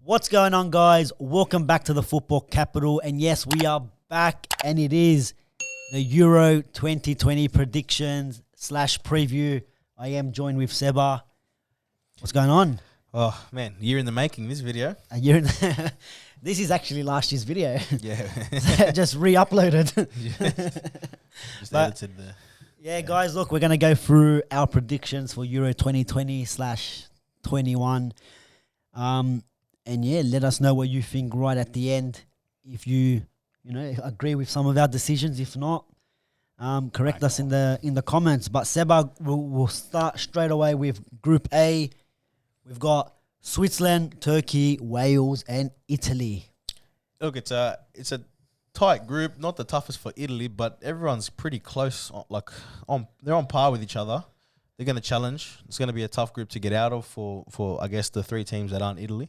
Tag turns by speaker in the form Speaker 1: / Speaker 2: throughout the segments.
Speaker 1: What's going on, guys? Welcome back to the Football Capital. And yes, we are back, and it is the Euro 2020 predictions / preview. I am joined with Seba. What's going on?
Speaker 2: Oh, man, year in the making, this video.
Speaker 1: A year in this is actually last year's video.
Speaker 2: Yeah.
Speaker 1: Just re-uploaded.
Speaker 2: Just
Speaker 1: But-
Speaker 2: edited the...
Speaker 1: Yeah, guys, look, we're going to go through our predictions for Euro 2020 / 21. And yeah, let us know what you think right at the end. If you agree with some of our decisions. If not, correct us in the comments. But Seba, we'll start straight away with Group A. We've got Switzerland, Turkey, Wales, and Italy.
Speaker 2: Look, it's a tight group, not the toughest for Italy, but everyone's pretty close. They're on par with each other. They're going to challenge. It's going to be a tough group to get out of for I guess the three teams that aren't Italy.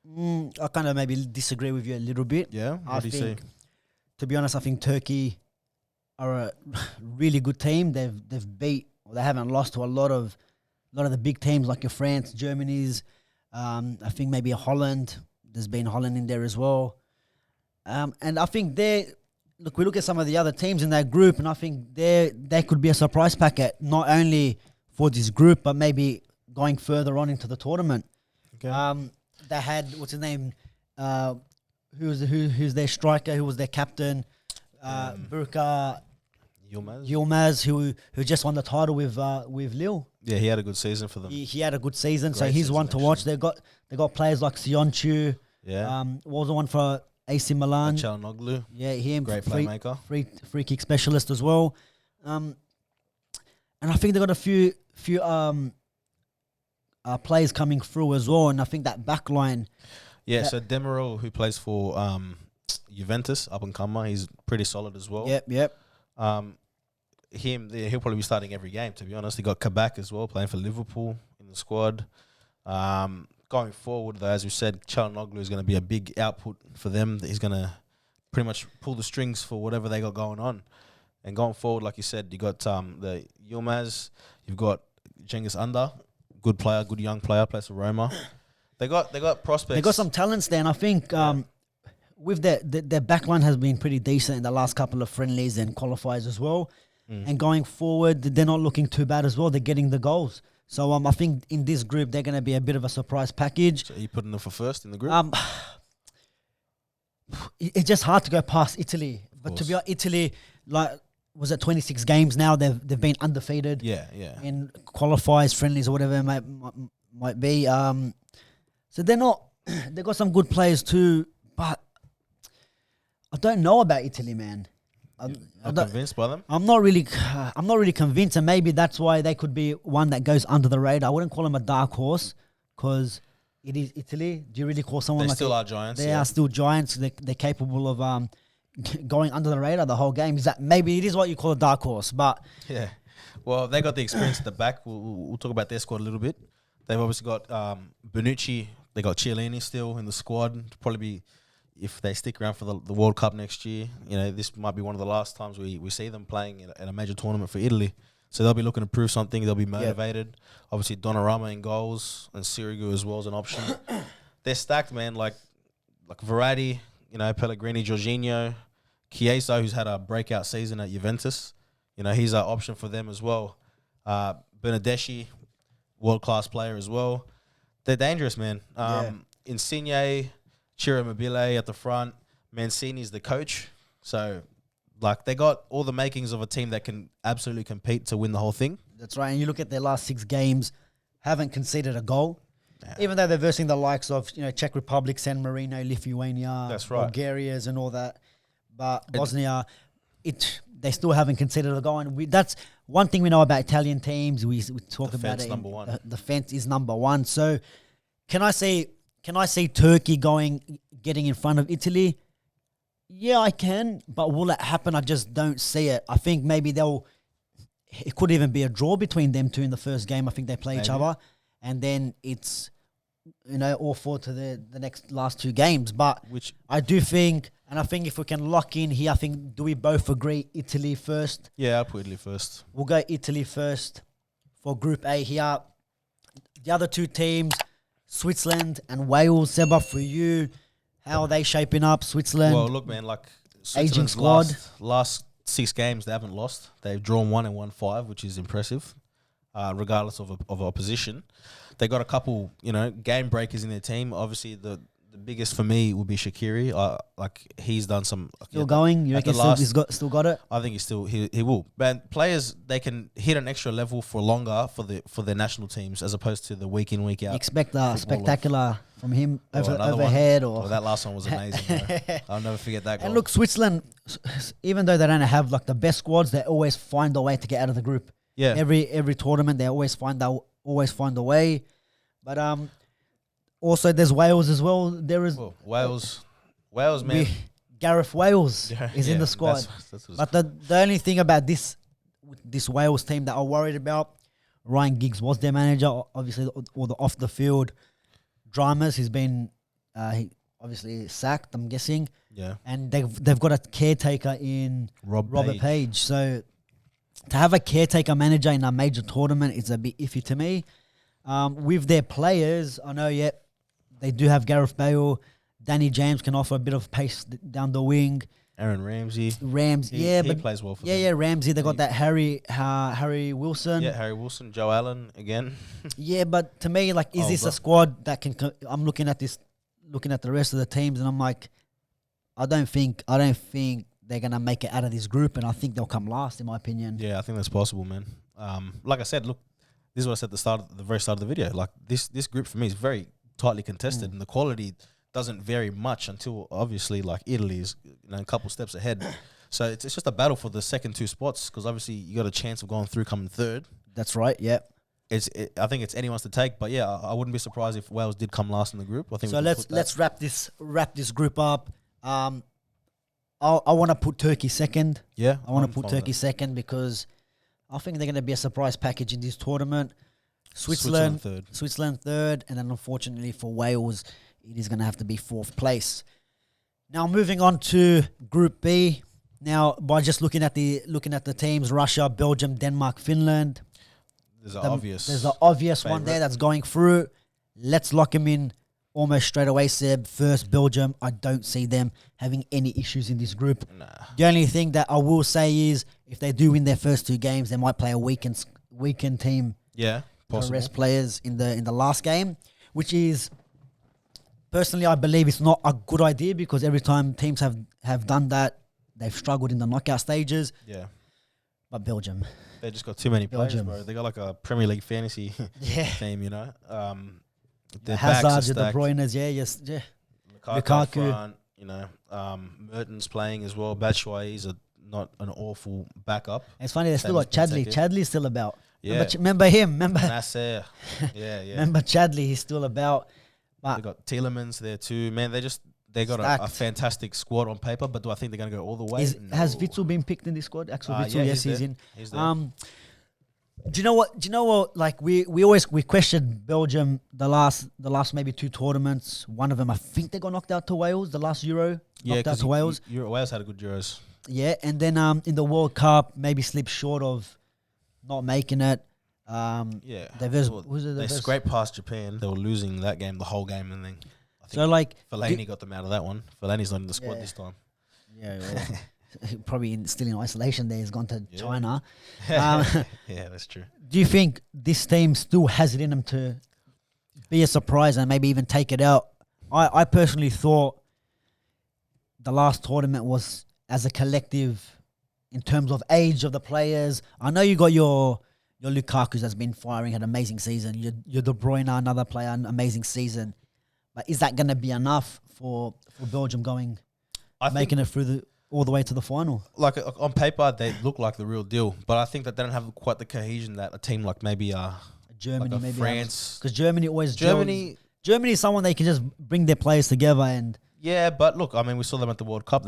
Speaker 1: I kind of maybe disagree with you a little bit.
Speaker 2: Yeah, what do you see?
Speaker 1: To be honest, I think Turkey are a really good team. They haven't lost to a lot of the big teams like your France, Germany's. I think maybe Holland. There's been Holland in there as well. And I think we look at some of the other teams in that group, and I think they could be a surprise packet, not only for this group, but maybe going further on into the tournament.
Speaker 2: Okay.
Speaker 1: They had, what's his name? Who's their striker? Who was their captain? Burka Yilmaz, who just won the title with Lille.
Speaker 2: Yeah, he had a good season for them.
Speaker 1: He had a good season, so
Speaker 2: Great
Speaker 1: he's
Speaker 2: season,
Speaker 1: one to watch. They got players like Sionchu.
Speaker 2: Yeah.
Speaker 1: What was the one for AC Milan?
Speaker 2: Çalhanoğlu.
Speaker 1: Yeah, him.
Speaker 2: Great playmaker.
Speaker 1: Free kick specialist as well. And I think they got a few players coming through as well, and I think that back line.
Speaker 2: Yeah, so Demiral, who plays for Juventus, up and comer, he's pretty solid as well.
Speaker 1: Yep.
Speaker 2: He'll probably be starting every game, to be honest. He got Kabak as well, playing for Liverpool in the squad. Going forward, though, as we said, Çalhanoğlu is going to be a big output for them. He's going to pretty much pull the strings for whatever they got going on. And going forward, like you said, you got the Yilmaz, you've got Cengiz Under, good player, good young player, plays for Roma. They got prospects.
Speaker 1: They got some talents there, and I think with their backline has been pretty decent in the last couple of friendlies and qualifiers as well. And going forward, they're not looking too bad as well. They're getting the goals. So I think in this group, they're going to be a bit of a surprise package.
Speaker 2: So are you putting them for first in the group?
Speaker 1: It's just hard to go past Italy. But to be honest, Italy, was it 26 games now? They've been undefeated.
Speaker 2: Yeah.
Speaker 1: In qualifiers, friendlies, or whatever it might be. So they're not. They've got some good players too, but I don't know about Italy, man.
Speaker 2: I'm convinced by them.
Speaker 1: I'm not really convinced, and maybe that's why they could be one that goes under the radar. I wouldn't call them a dark horse because it is Italy. Do you really call someone
Speaker 2: They
Speaker 1: like
Speaker 2: still are giants.
Speaker 1: They are still giants. They're capable of going under the radar the whole game. Is that maybe it is what you call a dark horse? But
Speaker 2: yeah. Well, they got the experience at the back. We'll talk about their squad a little bit. They've obviously got Bonucci. They got Chiellini still in the squad. Probably be, if they stick around for the World Cup next year, this might be one of the last times we see them playing in a major tournament for Italy. So they'll be looking to prove something. They'll be motivated. Yep. Obviously, Donnarumma in goals and Sirigu as well as an option. They're stacked, man. Like Verratti, Pellegrini, Jorginho, Chiesa, who's had a breakout season at Juventus. He's an option for them as well. Bernardeschi, world-class player as well. They're dangerous, man. Insigne, Ciro Immobile at the front. Mancini's the coach. So, they got all the makings of a team that can absolutely compete to win the whole thing.
Speaker 1: That's right. And you look at their last 6 games, haven't conceded a goal. Yeah. Even though they're versing the likes of Czech Republic, San Marino, Lithuania,
Speaker 2: that's right,
Speaker 1: Bulgaria's and all that. But Bosnia, they still haven't conceded a goal. And that's one thing we know about Italian teams. We talk about it.
Speaker 2: Number one.
Speaker 1: The defense is number one. So can I say Turkey getting in front of Italy? Yeah, I can. But will it happen? I just don't see it. I think maybe it could even be a draw between them two in the first game. I think they play each other. And then it's all forward to the next last two games. But
Speaker 2: Which
Speaker 1: I do think, and I think if we can lock in here, I think, do we both agree Italy first?
Speaker 2: I'll put Italy first.
Speaker 1: We'll go Italy first for Group A here. The other two teams, Switzerland and Wales. Seba, for you, how are they shaping up? Switzerland,
Speaker 2: Well, look, man, like
Speaker 1: aging
Speaker 2: Switzerland's
Speaker 1: squad.
Speaker 2: last 6 games they haven't lost. They've drawn 1 and won 5, which is impressive, regardless of opposition. They got a couple, game breakers in their team. Obviously, the biggest for me would be Shaqiri. Like he's done some
Speaker 1: Still going? You
Speaker 2: at the
Speaker 1: reckon still got it?
Speaker 2: I think he will. But players, they can hit an extra level for longer for their national teams as opposed to the week in, week out.
Speaker 1: Expect a spectacular from him
Speaker 2: another
Speaker 1: overhead
Speaker 2: one.
Speaker 1: or
Speaker 2: Well, that last one was amazing. Bro. I'll never forget that goal.
Speaker 1: And look, Switzerland, even though they don't have like the best squads, they always find a way to get out of the group.
Speaker 2: Yeah.
Speaker 1: Every tournament, they always find a way. But also there's Wales as well. There is
Speaker 2: Wales, man.
Speaker 1: Gareth Wales is in the squad.
Speaker 2: That's
Speaker 1: But the only thing about this Wales team that I'm worried about, Ryan Giggs was their manager. Obviously, all the off the field dramas. He's been he obviously sacked, I'm guessing.
Speaker 2: Yeah.
Speaker 1: And they've got a caretaker in Robert Page. So to have a caretaker manager in a major tournament is a bit iffy to me. With their players, I know, they do have Gareth Bale. Danny James can offer a bit of pace down the wing.
Speaker 2: Aaron Ramsey.
Speaker 1: He
Speaker 2: plays well for them.
Speaker 1: Yeah, Ramsey. They got that Harry Wilson.
Speaker 2: Yeah, Harry Wilson, Joe Allen again.
Speaker 1: Yeah, but to me, like, is this a squad that can? I'm looking at the rest of the teams, and I'm like, I don't think they're gonna make it out of this group, and I think they'll come last, in my opinion.
Speaker 2: Yeah, I think that's possible, man. Like I said, look, this is what I said at the very start of the video. Like this group for me is very tightly contested, and the quality doesn't vary much until obviously like Italy is a couple steps ahead. So it's just a battle for the second 2 spots because obviously you got a chance of going through coming third.
Speaker 1: That's right. Yeah.
Speaker 2: I think it's anyone's to take, but yeah, I wouldn't be surprised if Wales did come last in the group. I think
Speaker 1: so. Let's wrap this group up. I want to put Turkey second.
Speaker 2: Yeah,
Speaker 1: I want to put Turkey second because I think they're going to be a surprise package in this tournament. Switzerland third, and then unfortunately for Wales, it is going to have to be 4th place. Now moving on to Group B. Now by just looking at the teams, Russia, Belgium, Denmark, Finland. There's an obvious one there that's going through. Let's lock them in almost straight away, Seb. First, Belgium. I don't see them having any issues in this group.
Speaker 2: Nah.
Speaker 1: The only thing that I will say is if they do win their first 2 games, they might play a weakened team.
Speaker 2: Yeah, possible.
Speaker 1: Rest players in the last game, which is personally I believe it's not a good idea because every time teams have done that, they've struggled in the knockout stages.
Speaker 2: Yeah.
Speaker 1: But Belgium.
Speaker 2: They just got too many players,
Speaker 1: Belgium.
Speaker 2: bro. They got like a Premier League fantasy team,
Speaker 1: The Hazard, the De Bruyne's, yeah.
Speaker 2: Lukaku. Front, Mertens playing as well. Batshuayi's not an awful backup.
Speaker 1: It's funny, they still got Chadley. Chadley's still about.
Speaker 2: Yeah.
Speaker 1: Remember him? Remember?
Speaker 2: Nasser. Yeah.
Speaker 1: Remember Chadley? He's still about.
Speaker 2: They got Tielemans there too. Man, they got a fantastic squad on paper, but do I think they're going to go all the way?
Speaker 1: Has Witsel been picked in this squad? Axel Witsel, yes, he's in.
Speaker 2: He's there.
Speaker 1: Do you know what? Like we questioned Belgium the last maybe 2 tournaments. One of them, I think they got knocked out to Wales. The last Euro, knocked out to Wales.
Speaker 2: Wales had a good Euros.
Speaker 1: Yeah, and then in the World Cup, maybe slipped short of not making it.
Speaker 2: They scraped past Japan. They were losing that game, the whole game, and then I think Fellaini got them out of that one. Fellaini's not in the squad this time.
Speaker 1: Yeah, probably still in isolation there. He's gone to China.
Speaker 2: Yeah, that's true.
Speaker 1: Do you think this team still has it in them to be a surprise and maybe even take it out? I personally thought the last tournament was as a collective in terms of age of the players. I know you got your Lukaku's has been firing, had an amazing season. Your De Bruyne, another player, an amazing season. But is that going to be enough for Belgium making it through all the way to the final?
Speaker 2: Like on paper, they look like the real deal, but I think that they don't have quite the cohesion that a team like maybe
Speaker 1: Germany,
Speaker 2: like
Speaker 1: maybe
Speaker 2: France,
Speaker 1: because Germany is someone they can just bring their players together and.
Speaker 2: Yeah, but look, I mean, we saw them at the World Cup.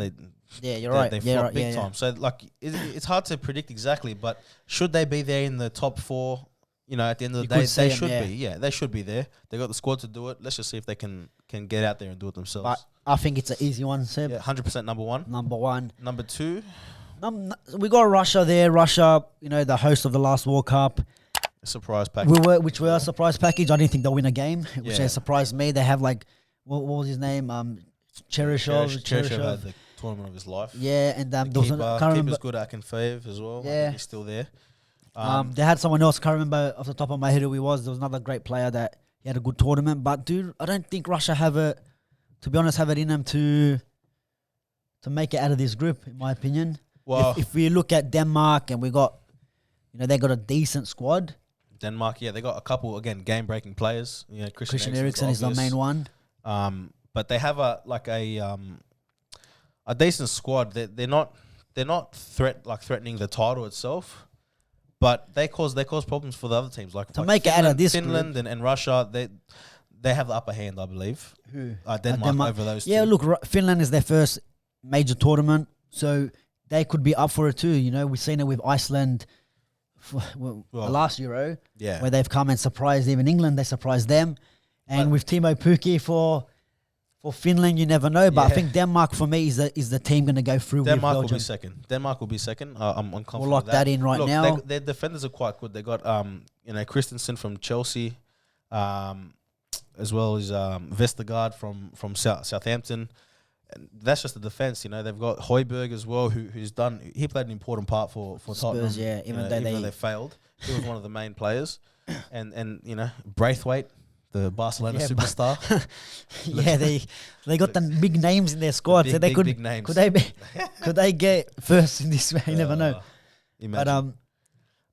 Speaker 1: You're right.
Speaker 2: They flopped big time. So like, it's hard to predict exactly, but should they be there in the top 4 you know, at the end of the
Speaker 1: You
Speaker 2: day,
Speaker 1: could see
Speaker 2: they
Speaker 1: 'em,
Speaker 2: should
Speaker 1: yeah.
Speaker 2: be. Yeah, they should be there. They got the squad to do it. Let's just see if they can get out there and do it themselves.
Speaker 1: But I think it's an easy one, Seb.
Speaker 2: Yeah, 100% number one.
Speaker 1: Number one.
Speaker 2: Number two,
Speaker 1: We got Russia there. Russia, you know, the host of the last World Cup.
Speaker 2: surprise package.
Speaker 1: Which were a surprise package. I didn't think they'll win a game, which
Speaker 2: Yeah.
Speaker 1: surprised me. They have like, what was his name? Cheryshev.
Speaker 2: Cheryshev had the tournament of his life.
Speaker 1: Yeah, and
Speaker 2: The
Speaker 1: there was
Speaker 2: keeper,
Speaker 1: can't
Speaker 2: keeper's
Speaker 1: remember.
Speaker 2: good at Akinfeev as well. I
Speaker 1: Yeah.
Speaker 2: think he's still there.
Speaker 1: They had someone else. Can't remember off the top of my head who he was. There was another great player that he had a good tournament. But dude, I don't think Russia have it. To be honest, have it in them to make it out of this group. In my opinion,
Speaker 2: Well,
Speaker 1: if we look at Denmark and we got, you know, they got a decent squad.
Speaker 2: Denmark, yeah, they got a couple again game-breaking players. You know,
Speaker 1: Christian Eriksen is the main one.
Speaker 2: But they have a decent squad. They're not threatening the title itself, but they cause problems for the other teams. Like
Speaker 1: make it out of this
Speaker 2: Finland and Russia, they have the upper hand, I believe.
Speaker 1: Who?
Speaker 2: Denmark over those.
Speaker 1: Yeah,
Speaker 2: two.
Speaker 1: look, Finland is their first major tournament, so they could be up for it too. You know, we've seen it with Iceland the last Euro,
Speaker 2: yeah,
Speaker 1: where they've come and surprised even England. They surprised them, and
Speaker 2: But-
Speaker 1: with Timo Pukki for Finland, you never know. But I
Speaker 2: Yeah.
Speaker 1: think Denmark for me is the team going to go through
Speaker 2: Denmark
Speaker 1: with
Speaker 2: will
Speaker 1: Belgium.
Speaker 2: be second. Denmark will be second. I'm confident.
Speaker 1: We'll lock
Speaker 2: of
Speaker 1: that in right
Speaker 2: Look,
Speaker 1: now.
Speaker 2: their defenders are quite good. They got Christensen from Chelsea, as well as Vestergaard from Southampton. And that's just the defense, you know. They've got Højbjerg as well, who's done. He played an important part for Tottenham.
Speaker 1: yeah,
Speaker 2: you
Speaker 1: even
Speaker 2: know,
Speaker 1: though
Speaker 2: even though they failed, he was one of the main players. And you know, Braithwaite, the Barcelona
Speaker 1: Yeah,
Speaker 2: superstar.
Speaker 1: Yeah, they got the big names in their squad, so they
Speaker 2: big names.
Speaker 1: could they get first in this? You never know.
Speaker 2: Imagine.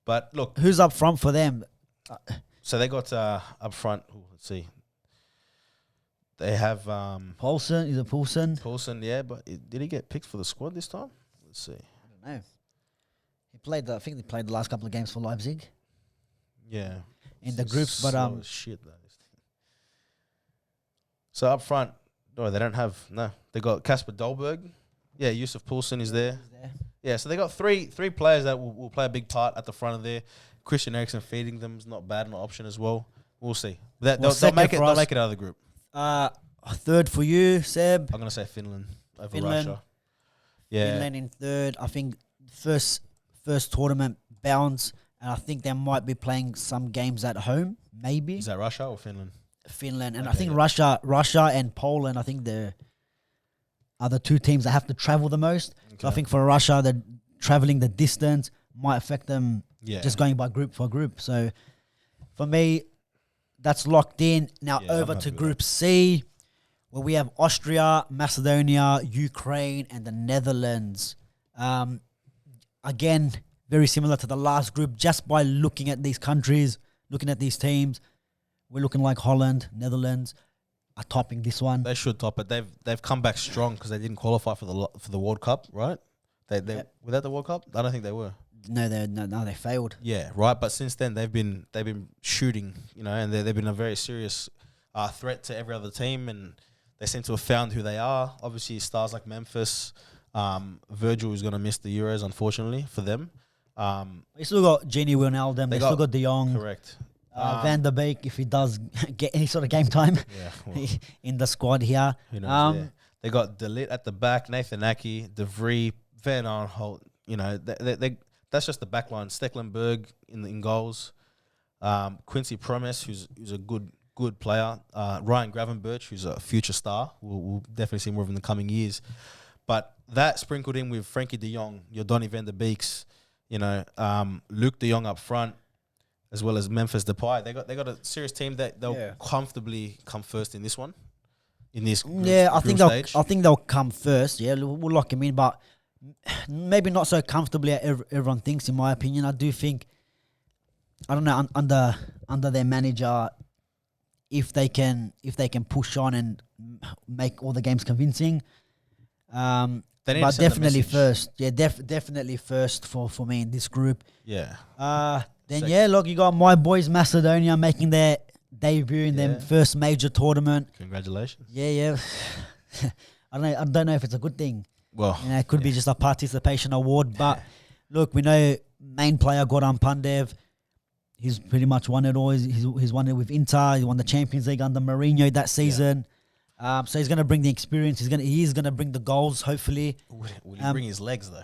Speaker 2: But look,
Speaker 1: Who's up front for them?
Speaker 2: so they got up front. Let's see. They have
Speaker 1: Poulsen, is it Poulsen?
Speaker 2: Paulson, yeah, but did he get picked for the squad this time? Let's see.
Speaker 1: I don't know. He played. I think he played the last couple of games for Leipzig
Speaker 2: Yeah.
Speaker 1: in the groups. But
Speaker 2: Slow as shit though. So up front, they don't have They got Kasper Dolberg. Yeah, Yusuf Poulsen is there. Yeah, so they got three players that will play a big part at the front of there. Christian Eriksen feeding them is not bad an option as well. We'll see. They'll make it. They'll make it out of the group.
Speaker 1: Third for you, Seb.
Speaker 2: I'm gonna say Finland over
Speaker 1: Finland.
Speaker 2: Russia. Yeah,
Speaker 1: Finland in third. I think first tournament bounce, and I think they might be playing some games at home. Maybe
Speaker 2: is that Russia or Finland?
Speaker 1: Finland, and I
Speaker 2: Okay,
Speaker 1: think
Speaker 2: yeah.
Speaker 1: Russia and Poland. I think the other two teams that have to travel the most. So I
Speaker 2: Okay.
Speaker 1: think for Russia, the traveling the distance might affect them.
Speaker 2: Yeah,
Speaker 1: Just going by group for group. So for me, that's locked in. Now
Speaker 2: Yeah, I'm
Speaker 1: over
Speaker 2: happy
Speaker 1: to
Speaker 2: with
Speaker 1: Group C, where we have Austria, Macedonia, Ukraine, and the Netherlands. Again, very similar to the last group. Just by looking at these countries, looking at these teams, we're looking like Holland, Netherlands are topping this one.
Speaker 2: They should top it. They've come back strong because they didn't qualify for the World Cup, right? They
Speaker 1: Yep.
Speaker 2: were that the World Cup? I don't think they were.
Speaker 1: No, they failed.
Speaker 2: Yeah, right. But since then they've been shooting, you know, and they've been a very serious threat to every other team, and they seem to have found who they are. Obviously, stars like Memphis, Virgil is going to miss the Euros, unfortunately for them.
Speaker 1: We still got Gini Wijnaldum. They still got De Jong.
Speaker 2: Correct.
Speaker 1: Van der Beek, if he does get any sort of game time
Speaker 2: Yeah. Well,
Speaker 1: in the squad here.
Speaker 2: who knows? Yeah. They got Delit at the back, Nathan Aki, De Vries, Van Aanholt. You know, they that's just the back line. Stecklenburg in goals. Quincy Promes, who's a good player. Ryan Gravenberch, who's a future star. We'll definitely see more of him in the coming years. But that sprinkled in with Frankie de Jong, your Donny van der Beeks, you know, Luke de Jong up front, as well as Memphis Depay. They got a serious team that they'll comfortably come first in this one. In this group,
Speaker 1: I think
Speaker 2: stage.
Speaker 1: I think they'll come first. Yeah, we'll lock him in, but maybe not so comfortably as everyone thinks. In my opinion, I do think, I don't know, under their manager, if they can push on and make all the games convincing.
Speaker 2: They need
Speaker 1: But
Speaker 2: to send a
Speaker 1: definitely
Speaker 2: message.
Speaker 1: first. Yeah, definitely first for me in this group.
Speaker 2: Yeah.
Speaker 1: Then
Speaker 2: Second.
Speaker 1: look, you got my boys Macedonia making their debut in their first major tournament.
Speaker 2: Congratulations.
Speaker 1: Yeah. I don't know if it's a good thing.
Speaker 2: Well,
Speaker 1: You know, it could be just a participation award. But look, we know main player Goran Pandev. He's pretty much won it all. He's won it with Inter. He won the Champions League under Mourinho that season. So he's going to bring the experience. He's going to bring the goals. Hopefully,
Speaker 2: Will he bring his legs though?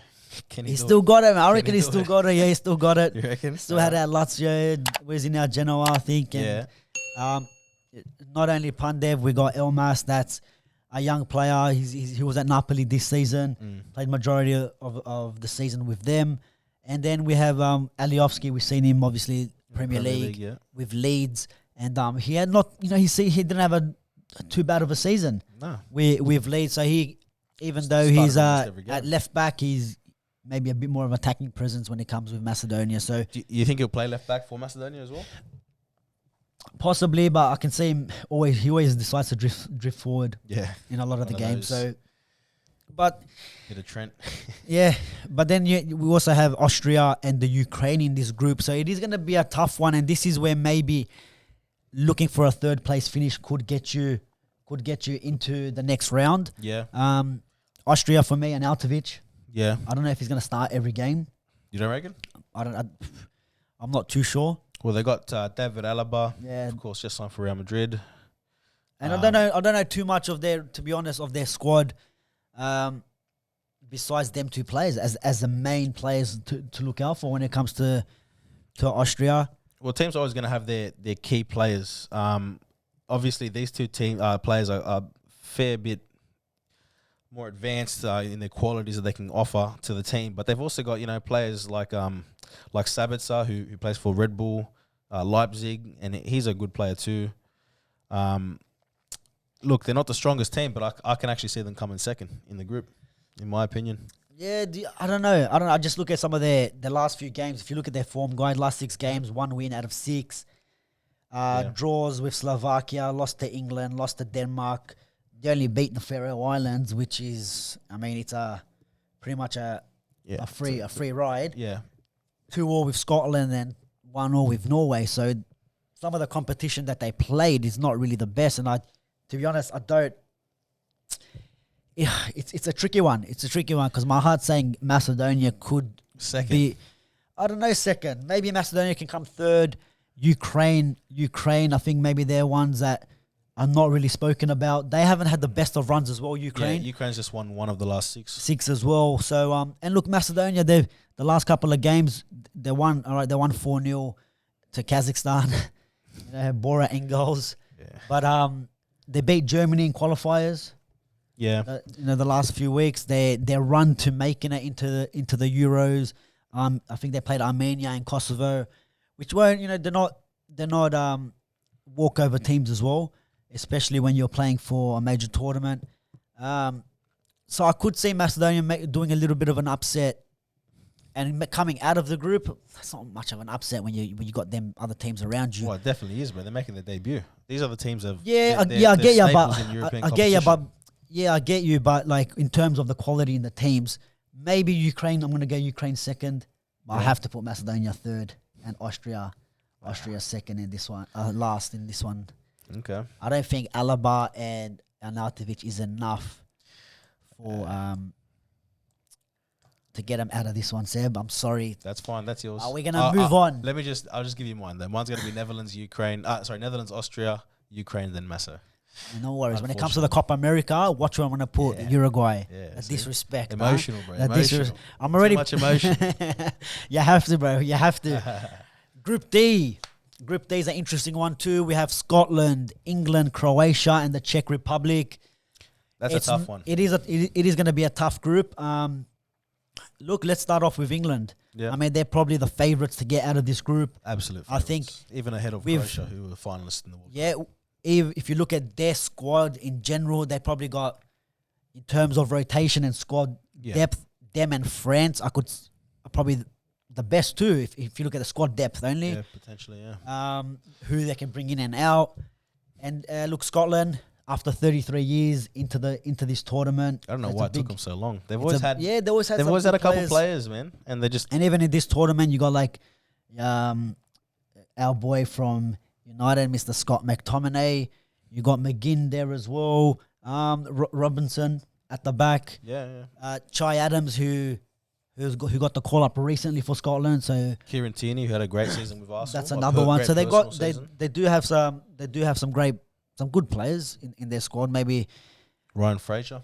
Speaker 2: Can he
Speaker 1: he's
Speaker 2: do
Speaker 1: still
Speaker 2: it?
Speaker 1: got it. I
Speaker 2: Can
Speaker 1: reckon
Speaker 2: he
Speaker 1: he's
Speaker 2: do
Speaker 1: still
Speaker 2: it?
Speaker 1: got it. Yeah, he's still got it.
Speaker 2: You reckon?
Speaker 1: Still had it at Lazio. Where's he now? Genoa, I think. And, not only Pandev, we got Elmas. That's a young player. He was at Napoli this season. Played majority of the season with them. And then we have Alioski. We've seen him obviously Premier League with Leeds, and he had not. He didn't have a too bad of a season.
Speaker 2: No.
Speaker 1: With Leeds. So even though
Speaker 2: Started
Speaker 1: he's
Speaker 2: almost every game.
Speaker 1: at left back, he's maybe a bit more of attacking presence when it comes with Macedonia. So
Speaker 2: Do you think he'll play left back for Macedonia as well?
Speaker 1: possibly, but I can see him always. He always decides to drift forward
Speaker 2: Yeah.
Speaker 1: in a lot of the
Speaker 2: One of
Speaker 1: games.
Speaker 2: those.
Speaker 1: So, but
Speaker 2: Hit a Trent.
Speaker 1: yeah, but then we also have Austria and the Ukraine in this group. So it is going to be a tough one, and this is where maybe looking for a third place finish could get you into the next round.
Speaker 2: Yeah.
Speaker 1: Austria for me and Altovic.
Speaker 2: Yeah.
Speaker 1: I don't know if he's going to start every game.
Speaker 2: You don't reckon?
Speaker 1: I'm not too sure.
Speaker 2: Well, they got David Alaba.
Speaker 1: Yeah.
Speaker 2: Of course, just signed for Real Madrid.
Speaker 1: And I don't know too much of their squad, besides them two players as the main players to look out for when it comes to Austria.
Speaker 2: Well, teams are always going to have their key players. Obviously, these two players are a fair bit more advanced in their qualities that they can offer to the team. But they've also got players like Sabitzer who plays for Red Bull, Leipzig, and he's a good player too. Look, they're not the strongest team, but I can actually see them coming second in the group, in my opinion.
Speaker 1: Yeah, I don't know. I just look at some of their last few games. If you look at their form guide, last 6 games, 1 win out of 6. Draws with Slovakia, lost to England, lost to Denmark. They only beat the Faroe Islands, which is, it's pretty much a free ride.
Speaker 2: Yeah.
Speaker 1: 2-2 with Scotland and 1-1 with Norway. So some of the competition that they played is not really the best. And to be honest, I don't. Yeah, it's a tricky one. It's a tricky one because my heart's saying Macedonia could
Speaker 2: Second.
Speaker 1: be. I don't know, second. Maybe Macedonia can come third. Ukraine. I think maybe they're ones that are not really spoken about. They haven't had the best of runs as well. Ukraine.
Speaker 2: Yeah, Ukraine's just won one of the last 6.
Speaker 1: 6 as well. So and look, Macedonia. The last couple of games they won. All right, they won 4-0 to Kazakhstan. Bora in goals.
Speaker 2: Yeah.
Speaker 1: But they beat Germany in qualifiers.
Speaker 2: Yeah.
Speaker 1: The last few weeks, their run to making it into the Euros. I think they played Armenia and Kosovo, which weren't they're not walkover teams as well, especially when you're playing for a major tournament. So I could see Macedonia doing a little bit of an upset, and coming out of the group. That's not much of an upset when you got them other teams around you.
Speaker 2: Well, it definitely is, but they're making their debut. These other teams have
Speaker 1: I get you, but I get you, but like in terms of the quality in the teams, maybe Ukraine. I'm going to go Ukraine second, but I have to put Macedonia third and Austria second in this one, last in this one.
Speaker 2: Okay.
Speaker 1: I don't think Alaba and Arnautovic is enough for to get them out of this one, Seb. I'm sorry.
Speaker 2: That's fine. That's yours.
Speaker 1: Are we gonna move on?
Speaker 2: I'll just give you mine then. Mine's going to be Netherlands, Ukraine. Netherlands, Austria, Ukraine, then Maso.
Speaker 1: No worries. When it comes to the Copa America, watch where I'm going to put Uruguay.
Speaker 2: Yeah,
Speaker 1: The disrespect.
Speaker 2: Emotional, bro. Emotional.
Speaker 1: I'm already
Speaker 2: Too much emotion.
Speaker 1: You have to, bro. You have to. Group D. Group D is an interesting one too. We have Scotland, England, Croatia, and the Czech Republic.
Speaker 2: That's a tough one.
Speaker 1: It is going to be a tough group. Look, let's start off with England.
Speaker 2: Yeah.
Speaker 1: They're probably the favourites to get out of this group.
Speaker 2: Absolute
Speaker 1: I think
Speaker 2: even ahead of Croatia, who were finalists in the World Cup.
Speaker 1: Yeah, if you look at their squad in general, they probably got, in terms of rotation and squad depth, them and France are probably the best too. If you look at the squad depth only,
Speaker 2: Yeah, potentially, yeah.
Speaker 1: who they can bring in and out, and look, Scotland after 33 years into this tournament.
Speaker 2: I don't know why it took them so long. They've
Speaker 1: They've always had
Speaker 2: a couple players, man, and they just.
Speaker 1: And even in this tournament, you got like our boy from United, Mr. Scott McTominay. You got McGinn there as well. Robinson at the back.
Speaker 2: Yeah.
Speaker 1: Chai Adams, who who got the call up recently for Scotland. So
Speaker 2: Kieran Tierney, who had a great season with Arsenal.
Speaker 1: that's another one. So they do have some good players in their squad. Maybe
Speaker 2: Ryan Fraser,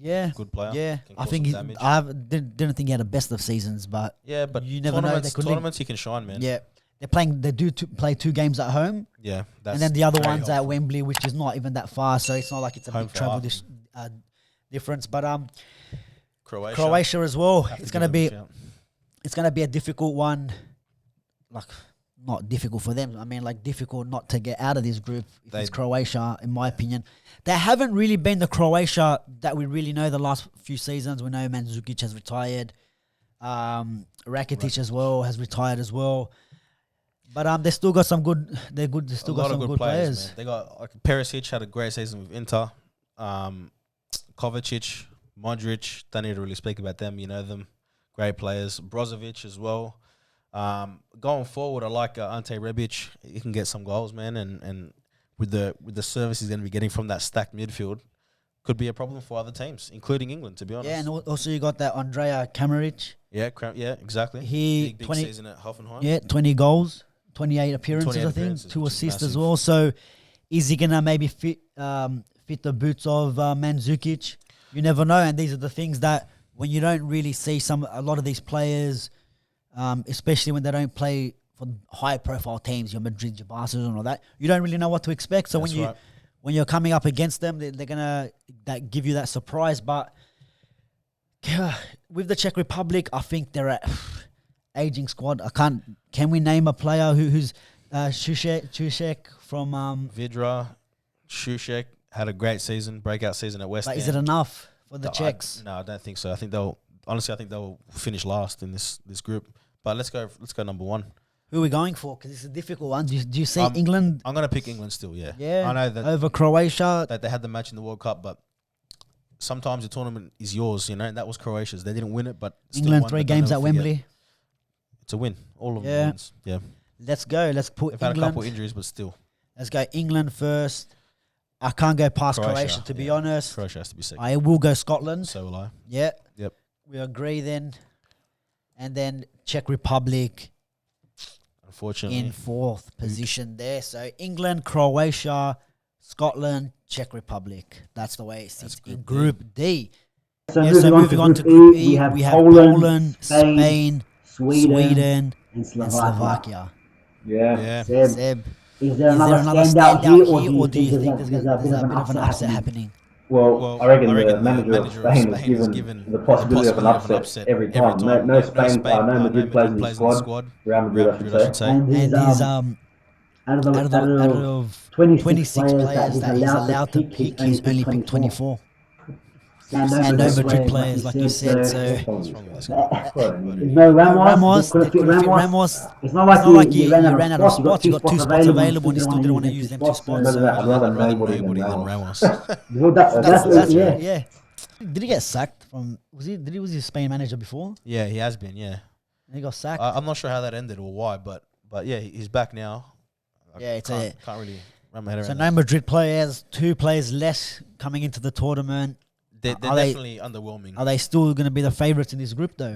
Speaker 1: yeah,
Speaker 2: good player.
Speaker 1: yeah.
Speaker 2: Can
Speaker 1: I
Speaker 2: cause
Speaker 1: think
Speaker 2: some damage.
Speaker 1: didn't think he had a best of seasons, but
Speaker 2: Yeah, but
Speaker 1: you never know. They could
Speaker 2: tournaments he can shine, man.
Speaker 1: yeah. They're playing. They do play 2 games at home,
Speaker 2: Yeah, that's
Speaker 1: and then the other
Speaker 2: very
Speaker 1: one's at
Speaker 2: helpful.
Speaker 1: Wembley, which is not even that far. So it's not like it's a
Speaker 2: Home
Speaker 1: big
Speaker 2: for
Speaker 1: travel
Speaker 2: Arsenal.
Speaker 1: difference. But
Speaker 2: Croatia.
Speaker 1: Croatia as well.
Speaker 2: Have to
Speaker 1: It's
Speaker 2: give
Speaker 1: gonna
Speaker 2: them a
Speaker 1: be
Speaker 2: shout.
Speaker 1: it's gonna be a difficult one. Like not difficult for them. I mean, like difficult not to get out of this group. If it's
Speaker 2: They-
Speaker 1: Croatia, in my opinion, they haven't really been the Croatia that we really know the last few seasons. We know Mandzukic has retired. Rakitic as well has retired as well. But they still got some good. They're good. They still got some good players.
Speaker 2: Man. They got like Perisic had a great season with Inter. Kovacic, Modric. Don't need to really speak about them. You know them. Great players. Brozovic as well. Going forward, I like Ante Rebic. He can get some goals, man. And with the service he's going to be getting from that stacked midfield, could be a problem for other teams, including England. To be honest.
Speaker 1: Yeah, and also you got that Andrea Kamaric.
Speaker 2: Yeah, exactly.
Speaker 1: He
Speaker 2: big
Speaker 1: 20
Speaker 2: season at Hoffenheim.
Speaker 1: Yeah, 20 goals, 28 appearances,
Speaker 2: 28
Speaker 1: I think,
Speaker 2: appearances,
Speaker 1: 2
Speaker 2: which is
Speaker 1: assists as
Speaker 2: massive.
Speaker 1: well. So, is he gonna maybe fit the boots of Mandzukic? You never know, and these are the things that when you don't really see a lot of these players, especially when they don't play for high-profile teams, your Madrid, your Barcelona, and all that, you don't really know what to expect. So
Speaker 2: That's right.
Speaker 1: when you're coming up against them, they're gonna give you that surprise. But with the Czech Republic, I think they're at aging squad. Can we name a player who's Šušek from?
Speaker 2: Vidra, Shusek had a great season, breakout season at West
Speaker 1: But
Speaker 2: Ham.
Speaker 1: is it enough for the Czechs?
Speaker 2: No, I don't think so. I think they'll finish last in this group. But let's go number 1.
Speaker 1: Who are we going for? Because it's a difficult one. Do you see
Speaker 2: Um,
Speaker 1: England?
Speaker 2: I'm gonna pick England still. Yeah,
Speaker 1: Yeah,
Speaker 2: I know that
Speaker 1: over Croatia.
Speaker 2: they had the match in the World Cup, but sometimes the tournament is yours. You know, and that was Croatia's. They didn't win it, but still
Speaker 1: England
Speaker 2: won,
Speaker 1: 3
Speaker 2: but they'll
Speaker 1: games
Speaker 2: never
Speaker 1: at
Speaker 2: forget.
Speaker 1: Wembley.
Speaker 2: It's a win. All of
Speaker 1: Yeah.
Speaker 2: them wins. Yeah,
Speaker 1: Let's go. Let's put
Speaker 2: they've had a couple
Speaker 1: England.
Speaker 2: injuries, but still,
Speaker 1: Let's go England first. I can't go past
Speaker 2: Croatia,
Speaker 1: Croatia, to be
Speaker 2: yeah.
Speaker 1: honest.
Speaker 2: Croatia has to be second.
Speaker 1: I will go Scotland.
Speaker 2: So will I.
Speaker 1: Yeah.
Speaker 2: Yep.
Speaker 1: We agree then. And then Czech Republic
Speaker 2: Unfortunately,
Speaker 1: in 4th position there. So England, Croatia, Scotland, Czech Republic. That's the way it sits
Speaker 2: That's
Speaker 1: in
Speaker 2: Group
Speaker 1: Group D.
Speaker 3: So
Speaker 1: Yeah,
Speaker 3: moving on to Group E, we have Poland, Spain,
Speaker 1: Sweden,
Speaker 3: and
Speaker 1: and
Speaker 3: Slovakia.
Speaker 1: Slovakia.
Speaker 2: yeah.
Speaker 3: Seb,
Speaker 1: Seb,
Speaker 3: is there
Speaker 1: is
Speaker 3: another
Speaker 1: there another
Speaker 3: standout
Speaker 1: standout
Speaker 3: here,
Speaker 1: here, or do you think
Speaker 3: there's
Speaker 1: there's a bit of an upset happening?
Speaker 3: Well, I reckon the manager of Spain is given the possibility of an upset every time. No Spain player, no Madrid players in the squad. Real Madrid, I should say.
Speaker 1: And he's
Speaker 3: Out
Speaker 1: out of 26 players that he's allowed to pick, he's only picked 24. And no Madrid players, like you said. So
Speaker 2: What's wrong with this guy?
Speaker 3: no Ramos,
Speaker 1: they
Speaker 3: couldn't fit
Speaker 1: couldn't fit
Speaker 3: Ramos.
Speaker 1: Ramos.
Speaker 3: It's not like
Speaker 1: you ran out of spots. You got 2 spots available, and you still didn't want to use them 2 spots.
Speaker 3: I'd rather
Speaker 2: Rather
Speaker 3: nobody
Speaker 2: nobody
Speaker 3: than
Speaker 2: than
Speaker 3: Ramos.
Speaker 2: Ramos.
Speaker 3: Well, that's yeah.
Speaker 1: Yeah. Did he get sacked from? Was he Spain manager before?
Speaker 2: Yeah, he has been. Yeah,
Speaker 1: And he got sacked.
Speaker 2: I'm not sure how that ended or why, but yeah, he's back now. I
Speaker 1: Yeah, it's
Speaker 2: can't really wrap my head
Speaker 1: So
Speaker 2: around
Speaker 1: no
Speaker 2: that.
Speaker 1: Madrid players, 2 players less coming into the tournament.
Speaker 2: They're
Speaker 1: are they-
Speaker 2: definitely underwhelming.
Speaker 1: Are they still going to be the favourites in this group though?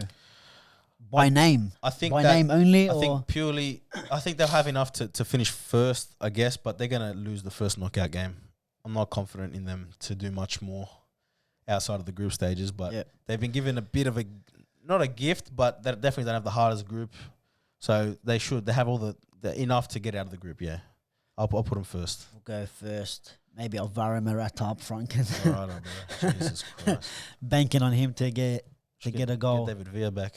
Speaker 1: By name,
Speaker 2: I think
Speaker 1: by
Speaker 2: that,
Speaker 1: name only,
Speaker 2: I
Speaker 1: or
Speaker 2: think purely, I think they'll have enough to finish first, I guess, but they're gonna lose the first knockout game. I'm not confident in them to do much more outside of the group stages, but
Speaker 1: Yeah.
Speaker 2: they've been given a bit of a, not a gift, but they definitely don't have the hardest group, so they have all the enough to get out of the group. Yeah, I'll put them first.
Speaker 1: we'll go first. Maybe Alvaro Morata up front, 'cause
Speaker 2: All right, bro. Jesus Christ.
Speaker 1: banking on him to get a goal.
Speaker 2: Get David Villa back.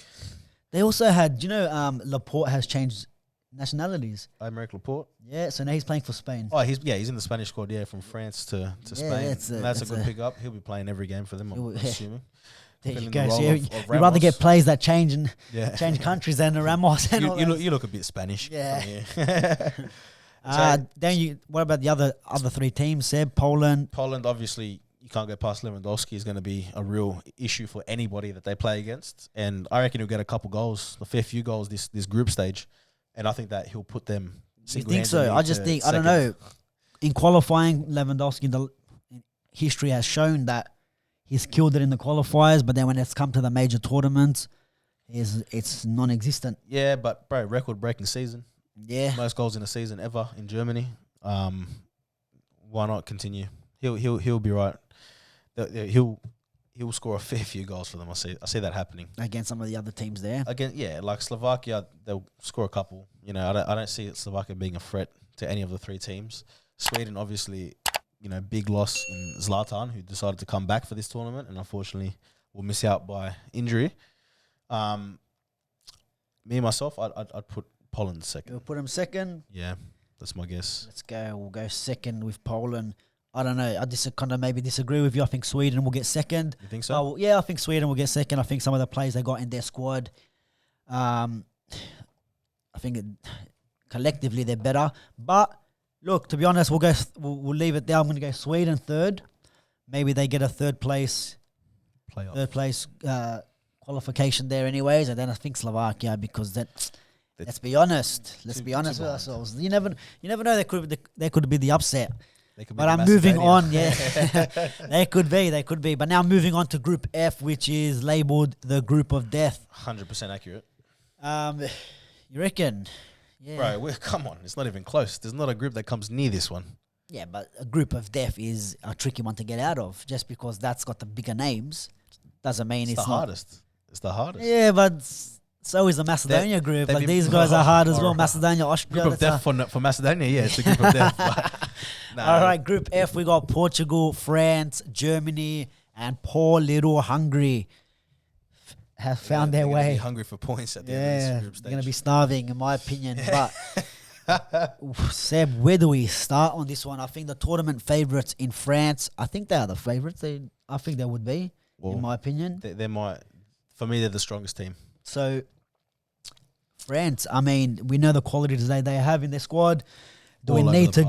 Speaker 1: They also had, Laporte has changed nationalities.
Speaker 2: Aymeric Laporte.
Speaker 1: Yeah, so now he's playing for Spain.
Speaker 2: Oh, he's in the Spanish squad. Yeah, from France to Spain.
Speaker 1: that's a-
Speaker 2: That's a
Speaker 1: that's
Speaker 2: good
Speaker 1: a-
Speaker 2: pickup. He'll be playing every game for them. I'm
Speaker 1: Yeah.
Speaker 2: assuming.
Speaker 1: There you
Speaker 2: filling
Speaker 1: go.
Speaker 2: the
Speaker 1: So
Speaker 2: role
Speaker 1: you,
Speaker 2: of
Speaker 1: you'd rather
Speaker 2: Ramos.
Speaker 1: get players that change
Speaker 2: Yeah.
Speaker 1: countries than Ramos and all
Speaker 2: you
Speaker 1: that.
Speaker 2: look a bit Spanish.
Speaker 1: Yeah.
Speaker 2: Yeah.
Speaker 1: Then what about the other 3 teams? Seb, Poland.
Speaker 2: Poland, obviously, you can't go past Lewandowski. Is going to be a real issue for anybody that they play against, and I reckon he'll get a couple goals, a fair few goals this group stage, and I think that he'll put them.
Speaker 1: You think so?
Speaker 2: single-handedly
Speaker 1: I just
Speaker 2: to
Speaker 1: think I don't
Speaker 2: second.
Speaker 1: know. In qualifying, Lewandowski, the history has shown that he's killed it in the qualifiers, but then when it's come to the major tournaments, it's non-existent.
Speaker 2: Yeah, but bro, record-breaking season.
Speaker 1: Yeah,
Speaker 2: Most goals in a season ever in Germany. Why not continue? He'll be right. He'll score a fair few goals for them. I see that happening
Speaker 1: against some of the other teams there.
Speaker 2: Again, yeah, like Slovakia, they'll score a couple. You know, I don't see Slovakia being a threat to any of the three teams. Sweden, obviously, you know, big loss in Zlatan, who decided to come back for this tournament, and unfortunately will miss out by injury. Me myself, I'd put Poland second.
Speaker 1: You'll put him second.
Speaker 2: Yeah, that's my guess.
Speaker 1: Let's go. We'll go second with Poland. I don't know. I kind of maybe disagree with you. I think Sweden will get second.
Speaker 2: You think so?
Speaker 1: Yeah, I think Sweden will get second. I think some of the players they got in their squad, I think collectively they're better. But look, to be honest, we'll leave it there. I'm going to go Sweden third. Maybe they get a third place qualification there, anyways. And then I think Slovakia, because let's be honest. Let's be honest with ourselves. You never know. There could be the upset. But I'm moving on, yeah. They could be. But now moving on to Group F, which is labelled the Group of Death.
Speaker 2: 100% accurate.
Speaker 1: You reckon? Yeah.
Speaker 2: Bro, come on. It's not even close. There's not a group that comes near this one.
Speaker 1: Yeah, but a Group of Death is a tricky one to get out of. Just because that's got the bigger names doesn't mean it's
Speaker 2: the hardest. It's the hardest.
Speaker 1: Yeah, but so is the Macedonia group. Like these guys are hard as well. Macedonia, Austria.
Speaker 2: Group of Death for Macedonia, yeah. It's a Group of Death.
Speaker 1: All right, Group F, we got Portugal, France, Germany, and poor little Hungary have found their way.
Speaker 2: Be hungry for points at the end of this group stage.
Speaker 1: They're going to be starving, in my opinion. But Seb, where do we start on this one? I think the tournament favourites in France, I think they are the favourites. I think they would be, in my opinion.
Speaker 2: For me, they're the strongest team.
Speaker 1: So, France, I mean, we know the qualities they have in their squad. Do we need to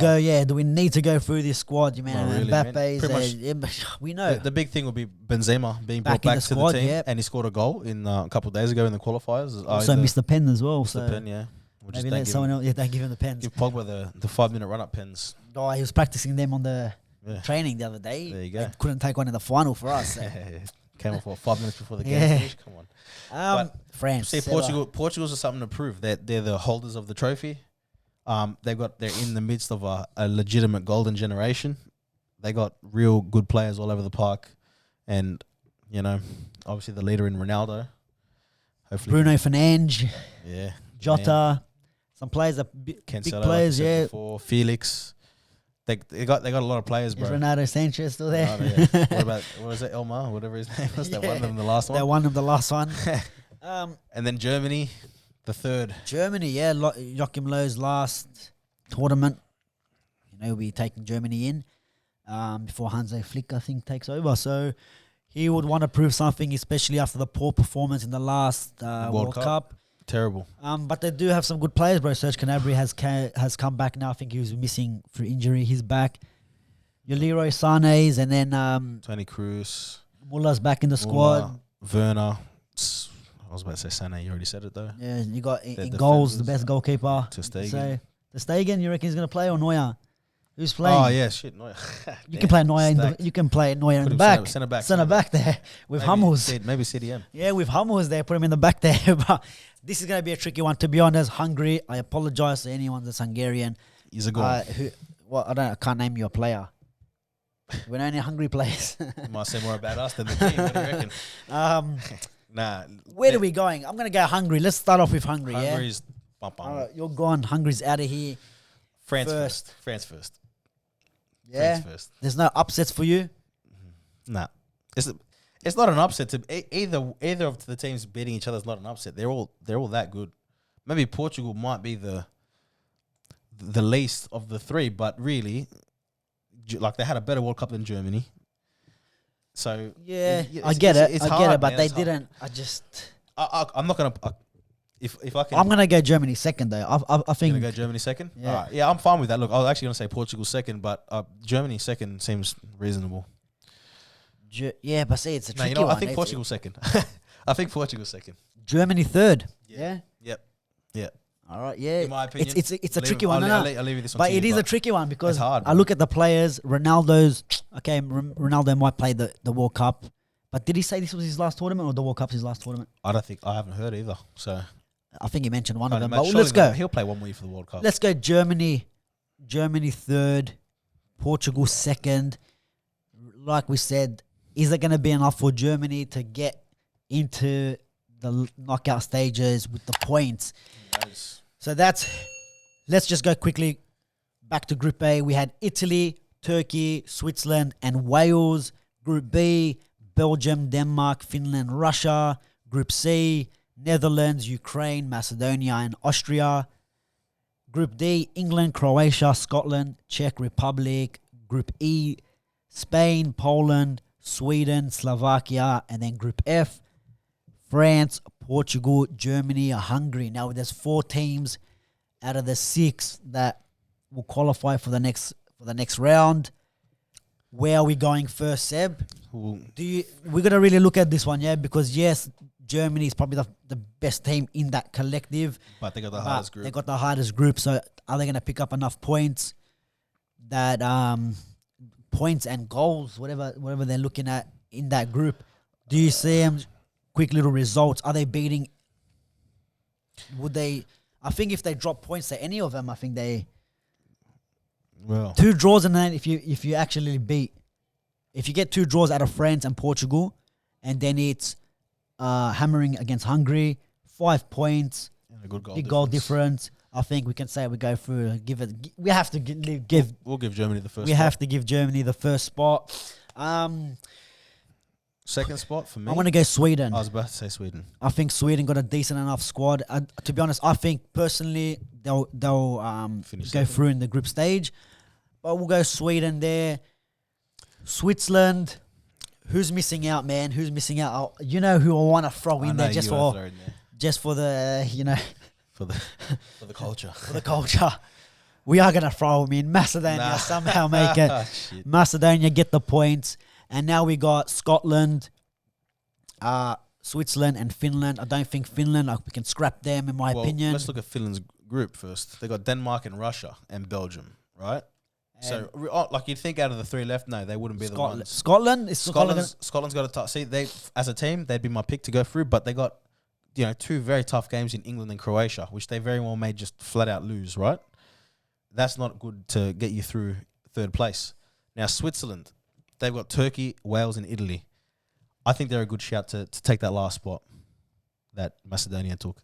Speaker 1: go through this squad? You mean Mbappe's? We know.
Speaker 2: The big thing will be Benzema being brought back to the team, and he scored a goal in a couple of days ago in the qualifiers.
Speaker 1: Also missed the pen as well.
Speaker 2: The pen, yeah.
Speaker 1: Maybe let someone else. Yeah, don't give him the pens.
Speaker 2: Give Pogba the 5-minute run-up pens.
Speaker 1: Oh, he was practicing them on the training the other day.
Speaker 2: There you go.
Speaker 1: Couldn't take one in the final for us. So.
Speaker 2: Came off for 5 minutes before the game finished. Come on.
Speaker 1: France.
Speaker 2: See, Portugal's are something to prove. They're the holders of the trophy. They're in the midst of a legitimate golden generation. They got real good players all over the park, and you know, obviously the leader in Ronaldo. Hopefully,
Speaker 1: Bruno Fernandes, Jota, some players are big players.
Speaker 2: Like before, Felix. They got a lot of players, bro.
Speaker 1: Is Renato Sanchez still there?
Speaker 2: What was it, Elmar? Whatever his name was. They won them the last one.
Speaker 1: They won them the last one.
Speaker 2: And then Germany. The third.
Speaker 1: Germany, yeah. Joachim Löw's last tournament. You know, he'll be taking Germany in before Hansi Flick, I think, takes over. So he would want to prove something, especially after the poor performance in the last World Cup.
Speaker 2: Terrible.
Speaker 1: But they do have some good players, bro. Serge Gnabry has come back now. I think he was missing through injury. He's back. Your Leroy Sané's and then
Speaker 2: Toni Kroos.
Speaker 1: Muller's back in the squad.
Speaker 2: Werner. I was about to say Sané. You already said it though.
Speaker 1: Yeah, you got in goals the best goalkeeper.
Speaker 2: Ter Stegen.
Speaker 1: So Ter Stegen, you reckon he's going to play or Neuer? Who's playing?
Speaker 2: Oh yeah, shit, Neuer.
Speaker 1: You can play Neuer in the back. Centre back there with Hummels.
Speaker 2: Maybe CDM.
Speaker 1: Yeah, with Hummels there, put him in the back there. But this is going to be a tricky one. To be honest, Hungary. I apologize to anyone that's Hungarian.
Speaker 2: He's a goal.
Speaker 1: I can't name you a player. We know any Hungary players.
Speaker 2: You might say more about us than the team. What do you reckon? Nah.
Speaker 1: Where are we going? I'm going to go Hungary. Let's start off with Hungary.
Speaker 2: Hungary's
Speaker 1: you're gone. Hungary's out of here.
Speaker 2: France first.
Speaker 1: Yeah. France first. There's no upsets for you?
Speaker 2: Nah. It's not an upset. Either of the teams beating each other is not an upset. They're all that good. Maybe Portugal might be the least of the three, but really, like they had a better World Cup than Germany. So
Speaker 1: yeah, I get it, but they didn't.
Speaker 2: I'm not gonna. If I can,
Speaker 1: I'm gonna go Germany second though. I think
Speaker 2: gonna go Germany second.
Speaker 1: Yeah,
Speaker 2: right. Yeah, I'm fine with that. Look, I was actually gonna say Portugal second, but Germany second seems reasonable.
Speaker 1: Yeah, but see, it's a tricky one.
Speaker 2: I think Portugal second. I think Portugal second.
Speaker 1: Germany third. Yeah.
Speaker 2: Yep.
Speaker 1: All right. Yeah.
Speaker 2: In my opinion,
Speaker 1: it's a tricky one.
Speaker 2: I'll leave you this one.
Speaker 1: But it is a tricky one because I look at the players. Ronaldo might play the World Cup, But did he say this was his last tournament or the World Cup's his last tournament?
Speaker 2: I haven't heard either. So
Speaker 1: I think he mentioned one of them.
Speaker 2: But
Speaker 1: But let's go.
Speaker 2: He'll play 1 week for the World Cup.
Speaker 1: Let's go Germany. Germany third. Portugal second. Like we said, is it going to be enough for Germany to get into the knockout stages with the points?
Speaker 2: Nice.
Speaker 1: So let's just go quickly back to Group A. We had Italy, Turkey, Switzerland, and Wales. Group B, Belgium, Denmark, Finland, Russia. Group C, Netherlands, Ukraine, Macedonia, and Austria. Group D, England, Croatia, Scotland, Czech Republic. Group E, Spain, Poland, Sweden, Slovakia, and then Group F, France, Portugal, Germany, Hungary. Now there's 4 teams out of the 6 that will qualify for the next round. Where are we going first, Seb? We're gonna really look at this one, yeah, because yes, Germany is probably the best team in that collective,
Speaker 2: but they got the hardest group.
Speaker 1: They got the hardest group. So are they gonna pick up enough points? That points and goals, whatever they're looking at in that group. Do you see them? Quick little results. Are they beating? Would they? I think if they drop points to any of them, I think they.
Speaker 2: Well,
Speaker 1: 2 draws and then if you actually beat, if you get 2 draws out of France and Portugal, and then it's hammering against Hungary, 5 points,
Speaker 2: and a good
Speaker 1: goal difference. I think we can say we go through. We have to give.
Speaker 2: We'll give Germany the first.
Speaker 1: We have to give Germany the first spot.
Speaker 2: Second spot for me.
Speaker 1: I want to go Sweden.
Speaker 2: I was about to say Sweden.
Speaker 1: I think Sweden got a decent enough squad. To be honest, I think personally they'll go through in the group stage. But we'll go Sweden there. Switzerland. Who's missing out, man? Who's missing out? You know who I want to throw in there just for the
Speaker 2: for the culture.
Speaker 1: For the culture. We are gonna throw them in. Macedonia somehow make it. Macedonia get the points. And now we got Scotland, Switzerland, and Finland. I don't think Finland, we can scrap them, in my opinion.
Speaker 2: Let's look at Finland's group first. They got Denmark and Russia and Belgium, right? And so, you'd think out of the 3 left, no, they wouldn't be the ones.
Speaker 1: Scotland's
Speaker 2: got a tough. See, they as a team, they'd be my pick to go through, but they got 2 very tough games in England and Croatia, which they very well may just flat out lose, right? That's not good to get you through 3rd place. Now, Switzerland. They've got Turkey, Wales, and Italy. I think they're a good shout to take that last spot that Macedonia took.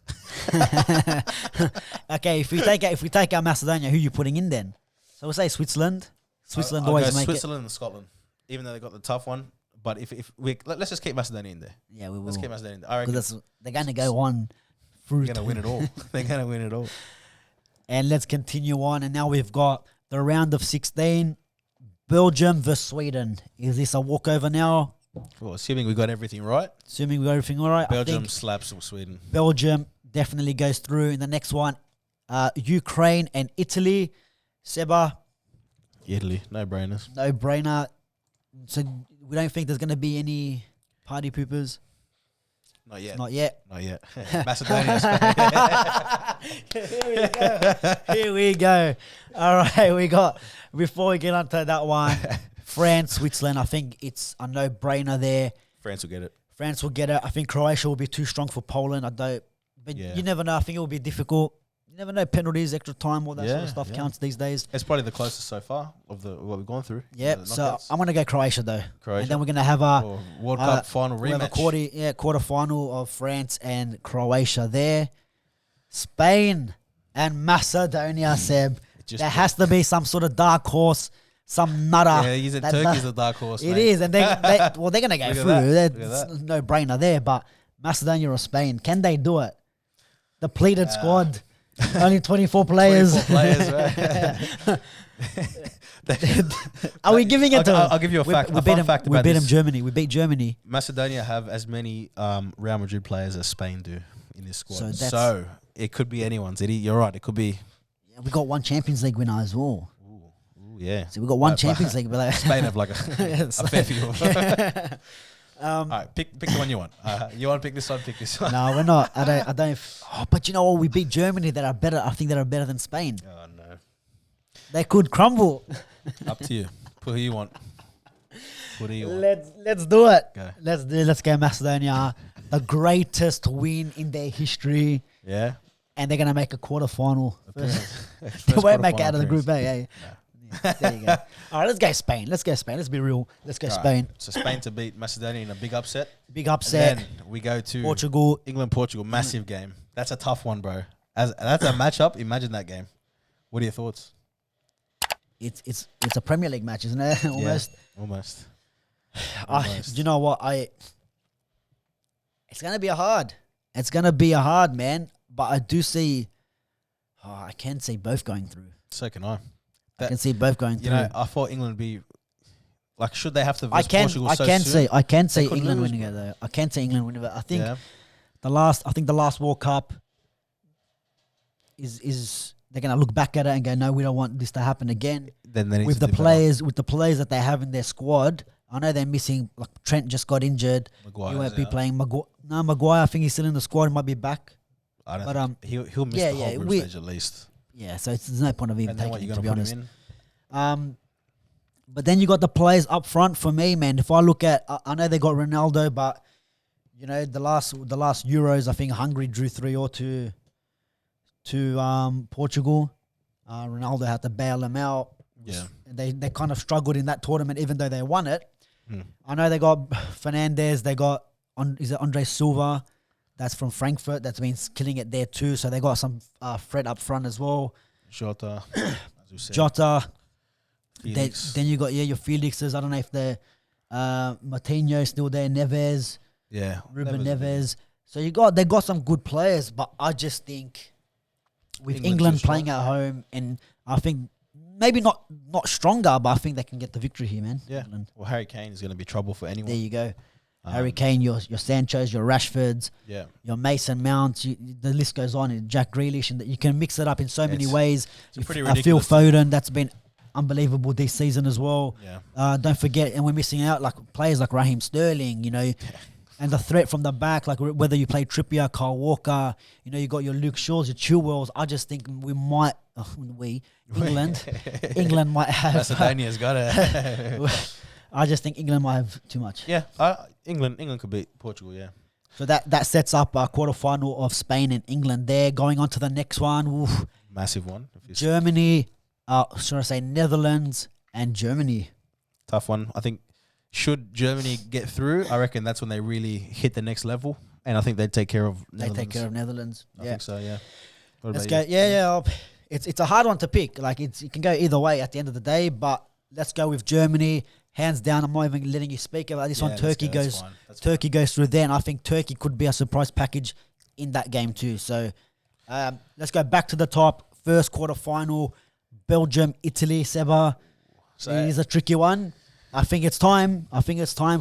Speaker 1: Okay, if we take out Macedonia, who are you putting in then? So we'll say Switzerland. Switzerland always make
Speaker 2: Switzerland and Scotland, even though they got the tough one. But let's just keep Macedonia in there.
Speaker 1: Yeah, we will.
Speaker 2: Let's keep Macedonia in there. I reckon
Speaker 1: they're going to go on through.
Speaker 2: They're going to win it all. They're going to win it all.
Speaker 1: And let's continue on. And now we've got the round of 16. Belgium versus Sweden. Is this a walkover now?
Speaker 2: Well, assuming we got everything right.
Speaker 1: Assuming we got everything all right.
Speaker 2: Belgium slaps Sweden.
Speaker 1: Belgium definitely goes through. In the next one, Ukraine and Italy. Seba.
Speaker 2: Italy, no brainers.
Speaker 1: No brainer. So we don't think there's going to be any party poopers?
Speaker 2: Not yet.
Speaker 1: Not yet.
Speaker 2: Not yet. Macedonia.
Speaker 1: Here we go. All right, we got, before we get onto that one, France, Switzerland, I think it's a no-brainer there.
Speaker 2: France will get it.
Speaker 1: France will get it. I think Croatia will be too strong for Poland. But you never know. I think it will be difficult. You never know, penalties, extra time, all that sort of stuff counts these days.
Speaker 2: It's probably the closest so far of what we've gone through.
Speaker 1: Yeah, so I'm going to go Croatia though. And then we're going to have a
Speaker 2: World Cup final rematch.
Speaker 1: Quarter-final of France and Croatia there. Spain and Macedonia, Seb. There has to be some sort of dark horse, some nutter.
Speaker 2: Yeah, you said Turkey's a dark horse,
Speaker 1: It is, and they're going to go through. It's no brainer there, but Macedonia or Spain, can they do it? Depleted squad. Only 24 players.
Speaker 2: 24 players, right?
Speaker 1: Are we giving it to them?
Speaker 2: I'll give you a fact.
Speaker 1: We beat them Germany. We beat Germany.
Speaker 2: Macedonia have as many Real Madrid players as Spain do in this squad. So it could be anyone's. You're right. It could be.
Speaker 1: Yeah, we got one Champions League winner as well.
Speaker 2: Ooh, yeah.
Speaker 1: So we got one Champions League.
Speaker 2: Spain have like a fair few. All right, pick the one you want. You want to pick this one? Pick this one.
Speaker 1: No, we're not. I don't. But you know what? We beat Germany. That are better. I think that are better than Spain.
Speaker 2: Oh no.
Speaker 1: They could crumble.
Speaker 2: Up to you. Put who you want. What do you want?
Speaker 1: Let's do it.
Speaker 2: Go.
Speaker 1: Let's go Macedonia. The greatest win in their history.
Speaker 2: Yeah.
Speaker 1: And they're gonna make a quarterfinal.
Speaker 2: First
Speaker 1: They won't make it out of the
Speaker 2: appearance.
Speaker 1: group A. Yeah. Yeah, there you go. All right, let's go Spain. Let's be real. Let's go
Speaker 2: All
Speaker 1: Spain.
Speaker 2: right. So Spain to beat Macedonia in a big upset.
Speaker 1: Big upset.
Speaker 2: And then we go to
Speaker 1: Portugal.
Speaker 2: England, Portugal, massive game. That's a tough one, bro. That's a matchup. Imagine that game. What are your thoughts?
Speaker 1: It's a Premier League match, isn't it? Almost.
Speaker 2: Yeah, almost.
Speaker 1: Do you know what? It's gonna be hard. It's gonna be a hard, man. But I do see. I can see both going through.
Speaker 2: So can I.
Speaker 1: I can see both going through.
Speaker 2: You know, I thought England would be like, should they have to?
Speaker 1: I can see
Speaker 2: could
Speaker 1: England
Speaker 2: lose,
Speaker 1: winning it though. I can see England winning it. I think
Speaker 2: Yeah.
Speaker 1: the last World Cup is they're gonna look back at it and go, no, we don't want this to happen again.
Speaker 2: Then they need
Speaker 1: With
Speaker 2: to
Speaker 1: the
Speaker 2: do
Speaker 1: players that they have in their squad, I know they're missing. Like Trent just got injured.
Speaker 2: Maguire's
Speaker 1: He won't be
Speaker 2: out.
Speaker 1: playing. Maguire, I think he's still in the squad. He might be back.
Speaker 2: I don't
Speaker 1: But,
Speaker 2: think he'll miss
Speaker 1: yeah,
Speaker 2: the whole
Speaker 1: yeah,
Speaker 2: group
Speaker 1: we-
Speaker 2: stage at least.
Speaker 1: Yeah, so there's no point of even
Speaker 2: And then what
Speaker 1: taking
Speaker 2: you
Speaker 1: him, to
Speaker 2: gonna
Speaker 1: be
Speaker 2: put
Speaker 1: honest.
Speaker 2: him in?
Speaker 1: But then you got the players up front for me, man. If I look at, I know they got Ronaldo, but you know the last Euros, I think Hungary drew 3-0 to Portugal. Ronaldo had to bail them out.
Speaker 2: Yeah.
Speaker 1: They kind of struggled in that tournament, even though they won it.
Speaker 2: Hmm.
Speaker 1: I know they got Fernandes. They got Andre Silva, that's from Frankfurt. That's been killing it there too. So they got some Fred up front as well.
Speaker 2: Jota, as you said.
Speaker 1: Jota.
Speaker 2: Felix.
Speaker 1: Then you got your Felixes. I don't know if they're Martinho still there. Neves,
Speaker 2: Yeah.
Speaker 1: Ruben
Speaker 2: Neves.
Speaker 1: Neves. So they got some good players, but I just think with
Speaker 2: England's
Speaker 1: England
Speaker 2: too
Speaker 1: playing at home, and I think maybe not stronger, but I think they can get the victory here, man.
Speaker 2: Yeah.
Speaker 1: England.
Speaker 2: Well, Harry Kane is going to be trouble for anyone.
Speaker 1: There you go. Harry Kane, your Sanchos, your Rashfords,
Speaker 2: Yeah.
Speaker 1: your Mason Mounts, the list goes on. And Jack Grealish, and you can mix it up in so many ways.
Speaker 2: It's pretty
Speaker 1: Phil
Speaker 2: ridiculous.
Speaker 1: Foden, that's been unbelievable this season as well.
Speaker 2: Yeah.
Speaker 1: Don't forget, and we're missing out like players like Raheem Sterling, you know, and the threat from the back, like whether you play Trippier, Kyle Walker, you know, you got your Luke Shaws, your Chilwells. I just think we might, England might have.
Speaker 2: Macedonia's got it.
Speaker 1: I just think England might have too much.
Speaker 2: Yeah. England could beat Portugal. Yeah.
Speaker 1: So that sets up a quarterfinal of Spain and England there. Going on to the next one, oof,
Speaker 2: Massive one.
Speaker 1: Germany, should I say Netherlands and Germany.
Speaker 2: Tough one. I think should Germany get through, I reckon that's when they really hit the next level. And I think they'd take care of Netherlands.
Speaker 1: They take care of Netherlands.
Speaker 2: I think so, yeah. What
Speaker 1: Let's
Speaker 2: about
Speaker 1: go.
Speaker 2: you?
Speaker 1: Yeah. It's a hard one to pick. Like it can go either way at the end of the day. But let's go with Germany, hands down. I'm not even letting you speak about this one.
Speaker 2: let's
Speaker 1: Turkey
Speaker 2: go. That's
Speaker 1: goes.
Speaker 2: fine. That's
Speaker 1: Turkey goes through there, and I think Turkey could be a surprise package in that game too. So let's go back to the top. First quarterfinal, Belgium, Italy. Seba,
Speaker 2: So-
Speaker 1: it is a tricky one. I think it's time.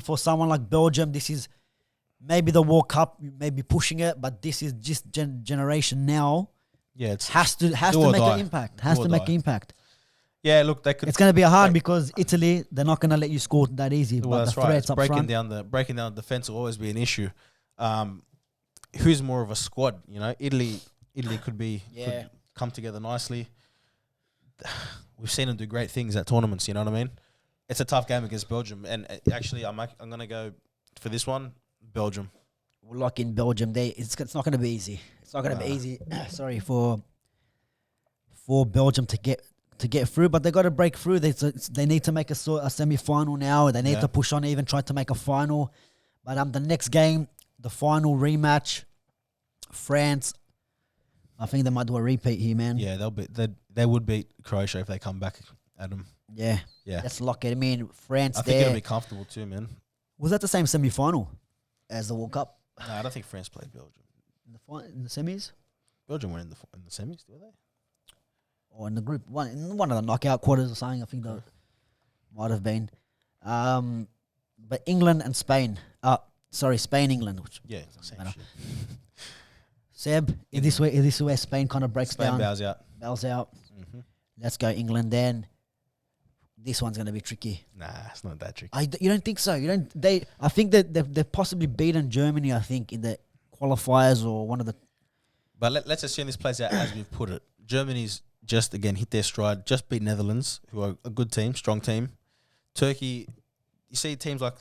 Speaker 1: For someone like Belgium. This is maybe the World Cup, maybe pushing it, but this is just generation now.
Speaker 2: Yeah, it's
Speaker 1: Has to
Speaker 2: do
Speaker 1: make
Speaker 2: or
Speaker 1: an
Speaker 2: die.
Speaker 1: impact.
Speaker 2: Do or die.
Speaker 1: Impact.
Speaker 2: Yeah, look, they could.
Speaker 1: It's going to be hard because Italy, they're not going to let you score that easy.
Speaker 2: Well,
Speaker 1: but
Speaker 2: that's
Speaker 1: the
Speaker 2: right.
Speaker 1: threats
Speaker 2: It's
Speaker 1: up
Speaker 2: breaking
Speaker 1: front.
Speaker 2: breaking down the defense will always be an issue. Who's more of a squad? You know, Italy could
Speaker 1: Yeah.
Speaker 2: come together nicely. We've seen them do great things at tournaments. You know what I mean? It's a tough game against Belgium, and actually, I'm gonna go for this one, Belgium.
Speaker 1: We'll lock in Belgium. It's not going to be easy. It's not going to be easy. Sorry for Belgium to get through, but they got to break through. They need to make a semi-final now. They need to push on, even try to make a final. But the next game, the final rematch, France. I think they might do a repeat here, man.
Speaker 2: Yeah, they would beat Croatia if they come back at them.
Speaker 1: Yeah.
Speaker 2: Yeah,
Speaker 1: Let's lock it. I mean, France
Speaker 2: I think
Speaker 1: there.
Speaker 2: it'll be comfortable too, man.
Speaker 1: Was that the same semi-final as the World Cup?
Speaker 2: No, I don't think France played Belgium.
Speaker 1: In the semis?
Speaker 2: Belgium went in the semis, did they?
Speaker 1: Or in the group one, in one of the knockout quarters or something. I think that might have been. But England and Spain. Spain, England. Which
Speaker 2: Yeah, same
Speaker 1: matter.
Speaker 2: shit.
Speaker 1: Seb, is this where Spain kind of breaks
Speaker 2: Spain
Speaker 1: down?
Speaker 2: bows out.
Speaker 1: Bows out.
Speaker 2: Mm-hmm.
Speaker 1: Let's go England then. This one's going to be tricky.
Speaker 2: Nah, it's not that tricky.
Speaker 1: You don't think so? I think that they've possibly beaten Germany. I think in the qualifiers or one of the.
Speaker 2: But let's assume this plays out as we've put it. Germany's just again hit their stride, just beat Netherlands, who are a good team, strong team. Turkey, you see teams like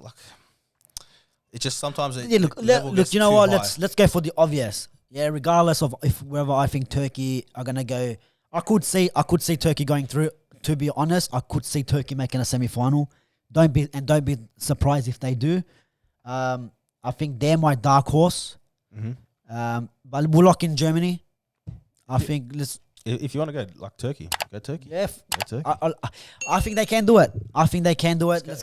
Speaker 2: it's just sometimes
Speaker 1: look. You know what? Let's go for the obvious. Yeah, regardless of whether I think Turkey are gonna go, I could see Turkey going through. To be honest, I could see Turkey making a semi-final. Don't be surprised if they do. I think they're my dark horse.
Speaker 2: Mm-hmm.
Speaker 1: But we'll lock in Germany. I think
Speaker 2: if you want to go like Turkey, go Turkey.
Speaker 1: Yeah,
Speaker 2: go Turkey.
Speaker 1: I think they can do it. Let's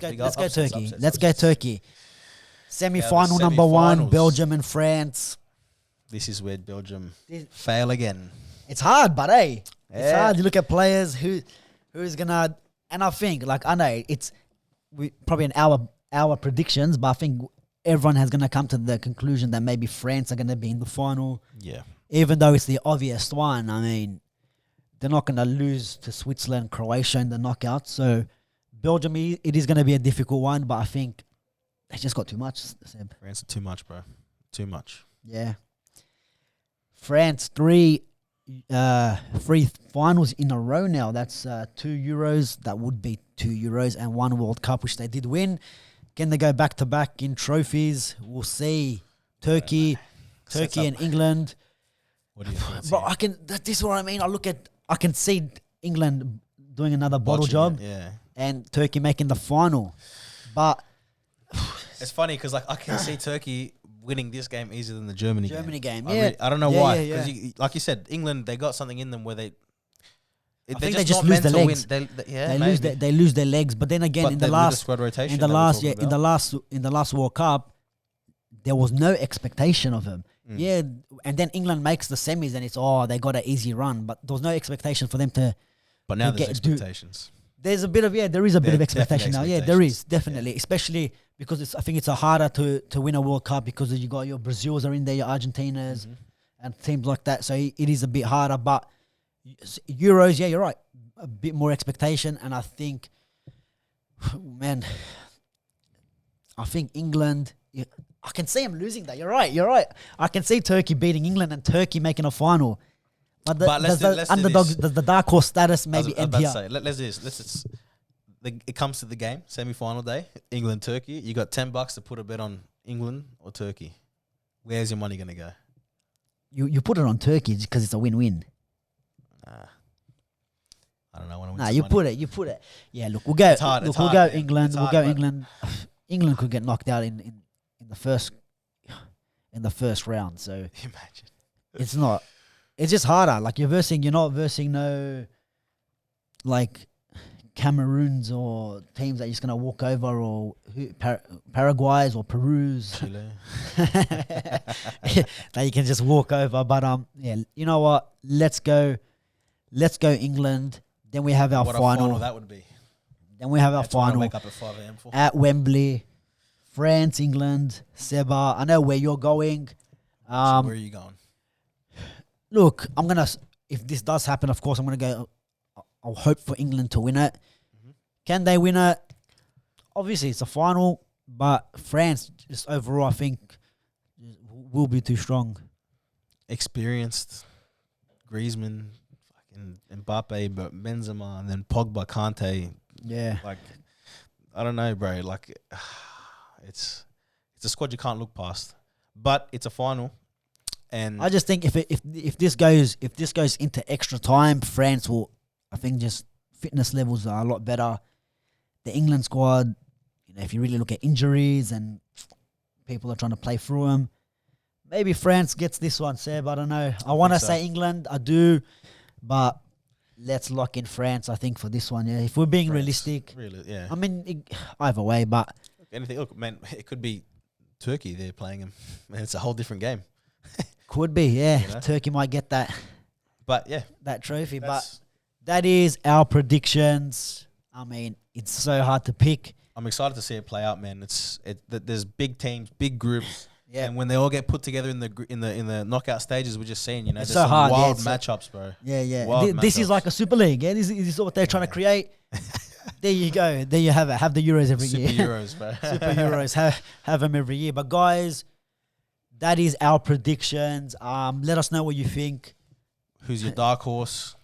Speaker 1: go Turkey. Let's go Turkey. Semi-final number one, Belgium and France.
Speaker 2: This is where Belgium fail again.
Speaker 1: It's hard, but hey, it's hard. You look at players who's gonna, and I think I know it's probably an our predictions, but I think everyone has gonna come to the conclusion that maybe France are gonna be in the final.
Speaker 2: Yeah,
Speaker 1: even though it's the obvious one. I mean, they're not gonna lose to Switzerland, Croatia in the knockout. So Belgium, it is gonna be a difficult one, but I think they just got too much. Seb.
Speaker 2: France too much, bro. Too much.
Speaker 1: Yeah. France, three finals in a row now. That's 2 Euros. That would be 2 Euros and 1 World Cup, which they did win. Can they go back to back in trophies? We'll see. Turkey and England.
Speaker 2: What do you think?
Speaker 1: But this is what I mean. I can see England doing another bottle job.
Speaker 2: Yeah.
Speaker 1: And Turkey making the final. But
Speaker 2: it's funny because I can see Turkey winning this game easier than the Germany game.
Speaker 1: Yeah.
Speaker 2: I don't know why. Because like you said, England, they got something in them where they
Speaker 1: just lose their legs. They lose their legs. But then again, in the last World Cup, there was no expectation of them. Yeah, and then England makes the semis, and it's they got an easy run. But there was no expectation for them to.
Speaker 2: But now there's expectations.
Speaker 1: There is a bit of expectation now. Yeah, there is definitely, especially because I think it's harder to win a World Cup because you got your Brazils are in there, your Argentinas, and teams like that. So it is a bit harder. But Euros, yeah, you're right, a bit more expectation, and I think, man, I think England. I can see them losing that. You're right. I can see Turkey beating England and Turkey making a final. But the dark horse status maybe end here.
Speaker 2: Let's do this. It comes to the game, semi-final day, England, Turkey. You got $10 to put a bet on England or Turkey. Where's your money going to go?
Speaker 1: You put it on Turkey because it's a win-win.
Speaker 2: I don't know.
Speaker 1: You put it. Yeah, look, we'll go. We'll go England. England. England could get knocked out in the first round. So
Speaker 2: imagine
Speaker 1: it's not. It's just harder. Like you're not versing no like Cameroons or teams that you're just gonna walk over or Paraguays or Peru's
Speaker 2: Chile
Speaker 1: that you can just walk over. But you know what? Let's go England. Then we have our final.
Speaker 2: That would be.
Speaker 1: Then we have our final
Speaker 2: wake up at 5 a.m. for.
Speaker 1: At Wembley. France, England, Seba. I know where you're going.
Speaker 2: So where are you going?
Speaker 1: Look, if this does happen, of course, I'm gonna go. I'll hope for England to win it. Mm-hmm. Can they win it? Obviously, it's a final, but France, just overall, I think, will be too strong.
Speaker 2: Experienced, Griezmann, fucking Mbappe, but Benzema, and then Pogba, Kante.
Speaker 1: Yeah,
Speaker 2: like I don't know, bro. Like it's a squad you can't look past, but it's a final. And
Speaker 1: I just think if this goes into extra time, France will. I think just fitness levels are a lot better. The England squad, if you really look at injuries and people are trying to play through them, maybe France gets this one, Seb. I don't know. I want to say England, I do, but let's lock in France. I think for this one, yeah. If we're being realistic,
Speaker 2: really, yeah.
Speaker 1: I mean, either way, but
Speaker 2: look, man, it could be Turkey. They're playing them, and it's a whole different game.
Speaker 1: Could be, yeah. Turkey might get that,
Speaker 2: but yeah,
Speaker 1: that trophy. But that is our predictions. I mean, it's so hard to pick.
Speaker 2: I'm excited to see it play out, man. There's big teams, big groups, and when they all get put together in the knockout stages, we're just seeing,
Speaker 1: it's so hard.
Speaker 2: Wild matchups, bro.
Speaker 1: Yeah. This is like a Super League. Yeah, this is what they're trying to create. There you go. There you have it. Have the Euros every year.
Speaker 2: Super Euros, bro.
Speaker 1: Super Euros. Have them every year. But guys, that is our predictions. Let us know what you think.
Speaker 2: Who's your dark horse?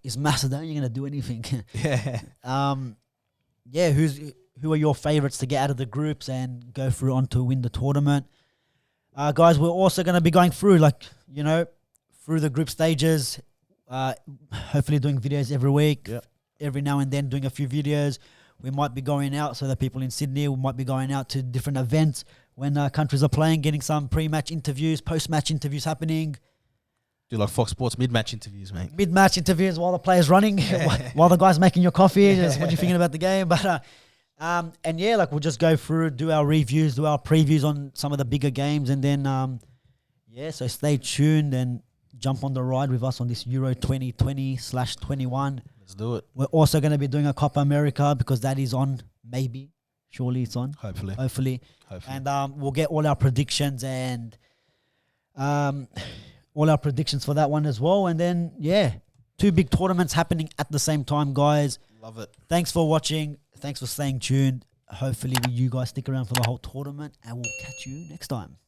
Speaker 2: Is
Speaker 1: Macedonia going to do anything?
Speaker 2: Yeah.
Speaker 1: Who's who are your favorites to get out of the groups and go through on to win the tournament. Guys, we're also going to be going through, through the group stages, hopefully doing videos every week.
Speaker 2: Yep.
Speaker 1: Every now and then doing a few videos. We might be going out, so the people in Sydney, we might be going out to different events when countries are playing, getting some pre-match interviews, post-match interviews happening.
Speaker 2: Do like Fox Sports mid-match interviews, mate.
Speaker 1: Mid-match interviews while the player's running, while the guy's making your coffee, just what you thinking about the game. But we'll just go through, do our reviews, do our previews on some of the bigger games, and then so stay tuned and jump on the ride with us on this Euro 2020/21.
Speaker 2: Let's do it.
Speaker 1: We're also going to be doing a Copa America because that is on, maybe. Surely it's on.
Speaker 2: Hopefully.
Speaker 1: And we'll get all our predictions and all our predictions for that one as well. And then, 2 big tournaments happening at the same time, guys.
Speaker 2: Love it.
Speaker 1: Thanks for watching. Thanks for staying tuned. Hopefully you guys stick around for the whole tournament, and we'll catch you next time.